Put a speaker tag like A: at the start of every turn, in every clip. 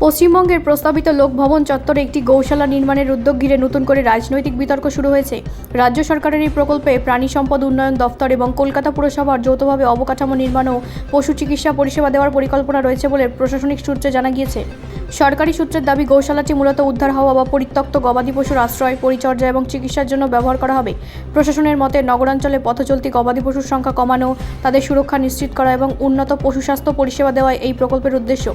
A: পশ্চিমবঙ্গের প্রস্তাবিত লোকভবন চত্বরে একটি গৌশালা নির্মাণের উদ্যোগ ঘিরে নতুন করে রাজনৈতিক বিতর্ক শুরু হয়েছে। রাজ্য সরকারের এই প্রকল্পে প্রাণী সম্পদ উন্নয়ন দফতর এবং কলকাতা পুরসভার যৌথভাবে অবকাঠামো নির্মাণ ও পশু চিকিৎসা পরিষেবা দেওয়ার পরিকল্পনা রয়েছে বলে প্রশাসনিক সূত্রে জানা গিয়েছে। সরকারি সূত্রের দাবি, গৌশালাটি মূলত উদ্ধার হওয়া বা পরিত্যক্ত গবাদি পশুর আশ্রয়, পরিচর্যা এবং চিকিৎসার জন্য ব্যবহার করা হবে। প্রশাসনের মতে, নগরাঞ্চলে পথচলতি গবাদি পশুর সংখ্যা কমানো, তাদের সুরক্ষা নিশ্চিত করা এবং উন্নত পশু স্বাস্থ্য পরিষেবা দেওয়া এই প্রকল্পের উদ্দেশ্য।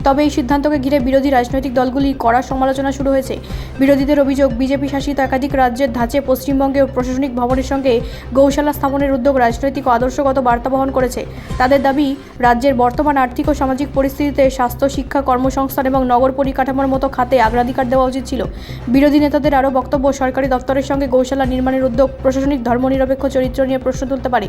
A: তবে এই সিদ্ধান্তকে ঘিরে বিরোধী রাজনৈতিক দলগুলি কড়া সমালোচনা শুরু হয়েছে। বিরোধীদের অভিযোগ, বিজেপি শাসিত একাধিক রাজ্যের ধাঁচে পশ্চিমবঙ্গেও প্রশাসনিক ভবনের সঙ্গে গৌশালা স্থাপনের উদ্যোগ রাজনৈতিক ও আদর্শগত বার্তা বহন করেছে। তাদের দাবি, রাজ্যের বর্তমান আর্থিক ও সামাজিক পরিস্থিতিতে স্বাস্থ্য, শিক্ষা, কর্মসংস্থান এবং নগর পরিকাঠামোর মতো খাতে অগ্রাধিকার দেওয়া উচিত ছিল। বিরোধী নেতাদের আরও বক্তব্য, সরকারি দপ্তরের সঙ্গে গৌশালা নির্মাণের উদ্যোগ প্রশাসনিক ধর্মনিরপেক্ষ চরিত্র নিয়ে প্রশ্ন তুলতে পারে।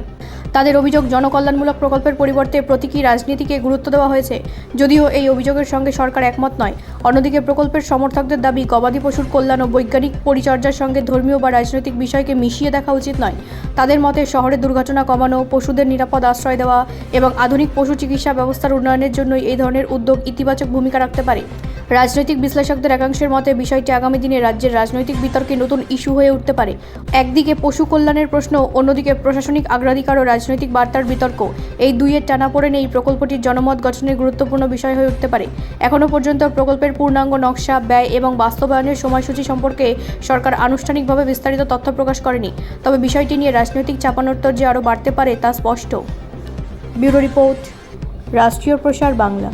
A: তাদের অভিযোগ, জনকল্যাণমূলক প্রকল্পের পরিবর্তে প্রতীকী রাজনীতিকে গুরুত্ব দেওয়া হয়েছে। যদিও এই অভিযোগের সঙ্গে সরকার একমত নয়। অন্যদিকে প্রকল্পের সমর্থকদের দাবি, গবাদি পশুর কল্যাণ ও বৈজ্ঞানিক পরিচর্যার সঙ্গে ধর্মীয় বা রাজনৈতিক বিষয়কে মিশিয়ে দেখা উচিত নয়। তাদের মতে, শহরে দুর্ঘটনা কমানো, পশুদের নিরাপদ আশ্রয় দেওয়া এবং আধুনিক পশু চিকিৎসা ব্যবস্থার উন্নয়নের জন্যই এই ধরনের উদ্যোগ ইতিবাচক ভূমিকা রাখতে পারে। রাজনৈতিক বিশ্লেষকদের একাংশের মতে, বিষয়টি আগামী দিনে রাজ্যের রাজনৈতিক বিতর্কে নতুন ইস্যু হয়ে উঠতে পারে। একদিকে পশু কল্যাণের প্রশ্ন, অন্যদিকে প্রশাসনিক অগ্রাধিকার ও রাজনৈতিক বার্তার বিতর্ক। এই দুইয়ের টানাপোড়েনে এই প্রকল্পটির জনমত গঠনের গুরুত্বপূর্ণ বিষয় হয়ে উঠতে পারে। এখনও পর্যন্ত প্রকল্পের পূর্ণাঙ্গ নকশা, ব্যয় এবং বাস্তবায়নের সময়সূচি সম্পর্কে সরকার আনুষ্ঠানিকভাবে বিস্তারিত তথ্য প্রকাশ করেনি। তবে বিষয়টি নিয়ে রাজনৈতিক চাপানোত্তর যে আরও বাড়তে পারে তা স্পষ্ট। ব্যুরো রিপোর্ট, রাষ্ট্রীয় প্রসার বাংলা।